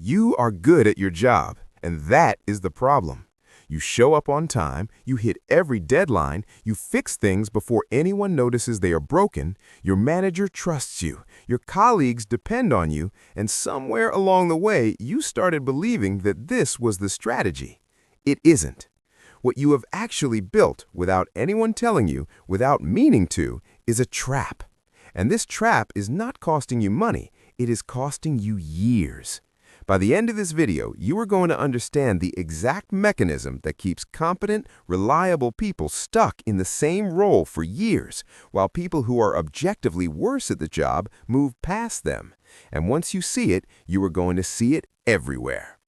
You are good at your job, and that is the problem. You show up on time, you hit every deadline, you fix things before anyone notices they are broken, your manager trusts you, your colleagues depend on you, and somewhere along the way, you started believing that this was the strategy. It isn't. What you have actually built, without anyone telling you, without meaning to, is a trap. And this trap is not costing you money, it is costing you years. By the end of this video, you are going to understand the exact mechanism that keeps competent, reliable people stuck in the same role for years, while people who are objectively worse at the job move past them. And once you see it, you are going to see it everywhere.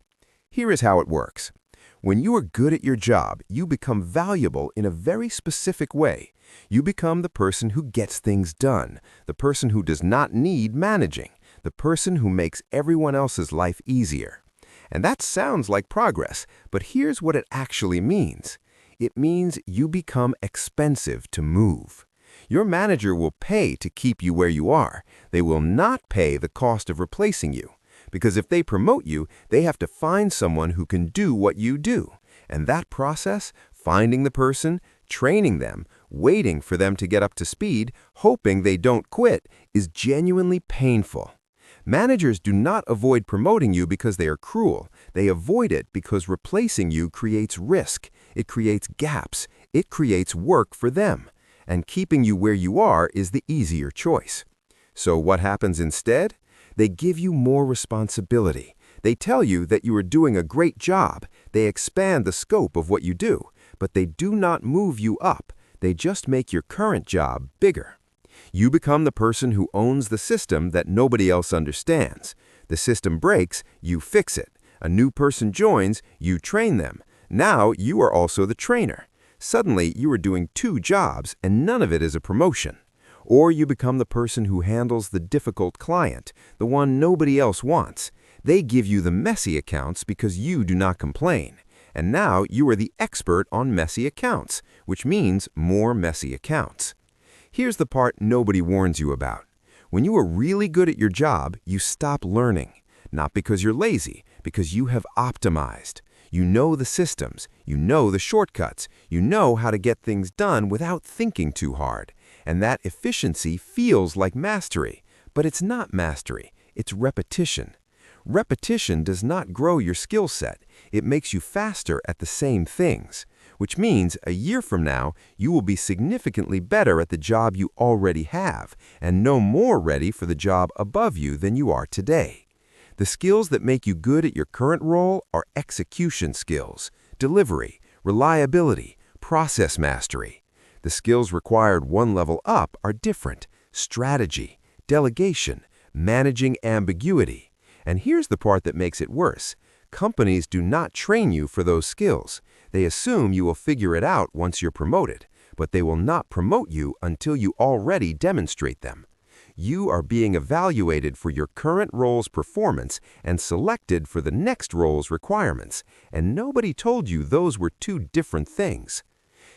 Here is how it works. When you are good at your job, you become valuable in a very specific way. You become the person who gets things done, the person who does not need managing, the person who makes everyone else's life easier. And that sounds like progress, but here's what it actually means. It means you become expensive to move. Your manager will pay to keep you where you are. They will not pay the cost of replacing you. Because if they promote you, they have to find someone who can do what you do. And that process, finding the person, training them, waiting for them to get up to speed, hoping they don't quit, is genuinely painful. Managers do not avoid promoting you because they are cruel. They avoid it because replacing you creates risk. It creates gaps. It creates work for them. And keeping you where you are is the easier choice. So what happens instead? They give you more responsibility. They tell you that you are doing a great job. They expand the scope of what you do, but they do not move you up. They just make your current job bigger. You become the person who owns the system that nobody else understands. The system breaks, you fix it. A new person joins, you train them. Now you are also the trainer. Suddenly, you are doing two jobs, and none of it is a promotion. Or you become the person who handles the difficult client, the one nobody else wants. They give you the messy accounts because you do not complain. And now you are the expert on messy accounts, which means more messy accounts. Here's the part nobody warns you about. When you are really good at your job, you stop learning. Not because you're lazy, because you have optimized. You know the systems, you know the shortcuts, you know how to get things done without thinking too hard. And that efficiency feels like mastery, but it's not mastery, it's repetition. Repetition does not grow your skill set, it makes you faster at the same things, which means a year from now, you will be significantly better at the job you already have, and no more ready for the job above you than you are today. The skills that make you good at your current role are execution skills, delivery, reliability, process mastery. The skills required one level up are different: strategy, delegation, managing ambiguity. And here's the part that makes it worse. Companies do not train you for those skills. They assume you will figure it out once you're promoted, but they will not promote you until you already demonstrate them. You are being evaluated for your current role's performance and selected for the next role's requirements, and nobody told you those were two different things.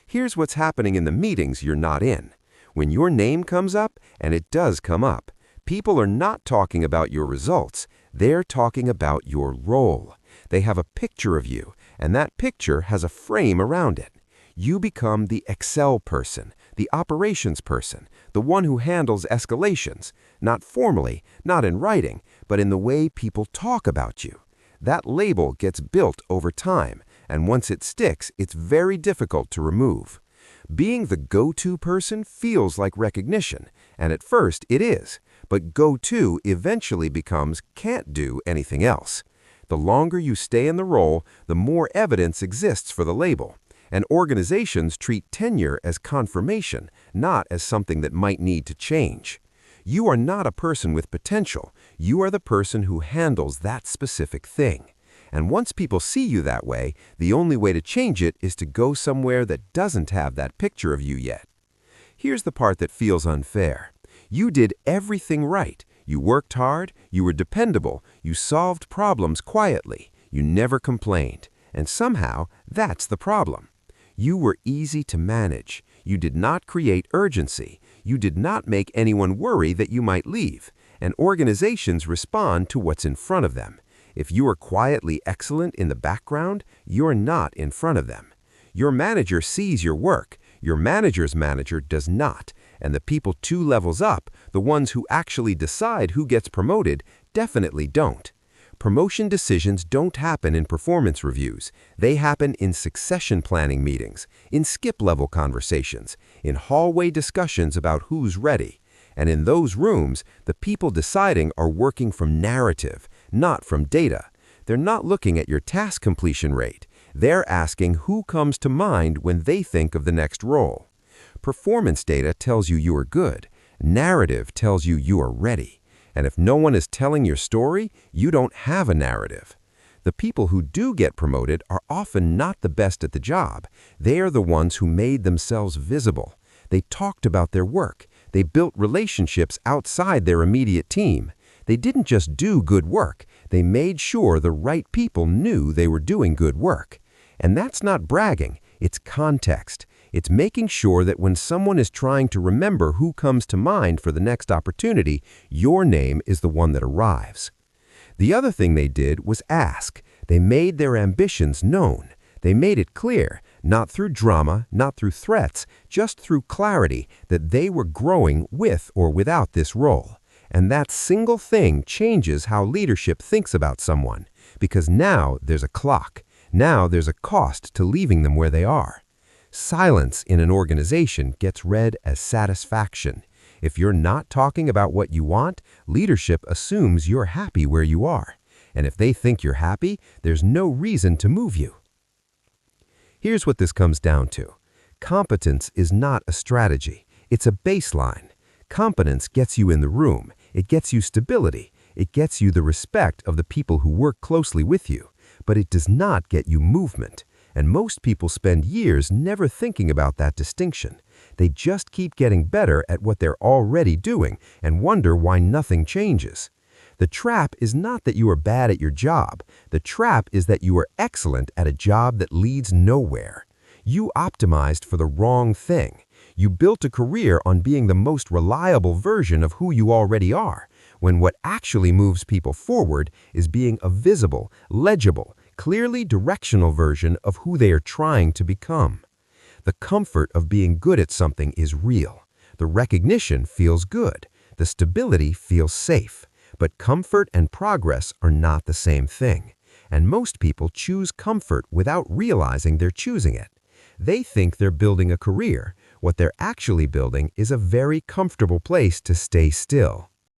Here's what's happening in the meetings you're not in. When your name comes up, and it does come up, people are not talking about your results, they're talking about your role. They have a picture of you, and that picture has a frame around it. You become the Excel person, the operations person, the one who handles escalations, not formally, not in writing, but in the way people talk about you. That label gets built over time, and once it sticks, it's very difficult to remove. Being the go-to person feels like recognition, and at first it is, but go-to eventually becomes can't do anything else. The longer you stay in the role, the more evidence exists for the label, and organizations treat tenure as confirmation, not as something that might need to change. You are not a person with potential, you are the person who handles that specific thing. And once people see you that way, the only way to change it is to go somewhere that doesn't have that picture of you yet. Here's the part that feels unfair. You did everything right. You worked hard, you were dependable, you solved problems quietly, you never complained. And somehow, that's the problem. You were easy to manage. You did not create urgency. You did not make anyone worry that you might leave. And organizations respond to what's in front of them. If you are quietly excellent in the background, you're not in front of them. Your manager sees your work. Your manager's manager does not. And the people 2 levels up, the ones who actually decide who gets promoted, definitely don't. Promotion decisions don't happen in performance reviews. They happen in succession planning meetings, in skip-level conversations, in hallway discussions about who's ready. And in those rooms, the people deciding are working from narrative, not from data. They're not looking at your task completion rate. They're asking who comes to mind when they think of the next role. Performance data tells you are good. Narrative tells you are ready. And if no one is telling your story, you don't have a narrative. The people who do get promoted are often not the best at the job. They are the ones who made themselves visible. They talked about their work. They built relationships outside their immediate team. They didn't just do good work. They made sure the right people knew they were doing good work. And that's not bragging. It's context. It's making sure that when someone is trying to remember who comes to mind for the next opportunity, your name is the one that arrives. The other thing they did was ask. They made their ambitions known. They made it clear, not through drama, not through threats, just through clarity, that they were growing with or without this role. And that single thing changes how leadership thinks about someone, because now there's a clock. Now there's a cost to leaving them where they are. Silence in an organization gets read as satisfaction. If you're not talking about what you want, leadership assumes you're happy where you are. And if they think you're happy, there's no reason to move you. Here's what this comes down to. Competence is not a strategy. It's a baseline. Competence gets you in the room. It gets you stability. It gets you the respect of the people who work closely with you. But it does not get you movement. And most people spend years never thinking about that distinction. They just keep getting better at what they're already doing and wonder why nothing changes. The trap is not that you are bad at your job. The trap is that you are excellent at a job that leads nowhere. You optimized for the wrong thing. You built a career on being the most reliable version of who you already are, when what actually moves people forward is being a visible, legible, clearly directional version of who they are trying to become. The comfort of being good at something is real. The recognition feels good. The stability feels safe. But comfort and progress are not the same thing. And most people choose comfort without realizing they're choosing it. They think they're building a career. What they're actually building is a very comfortable place to stay still.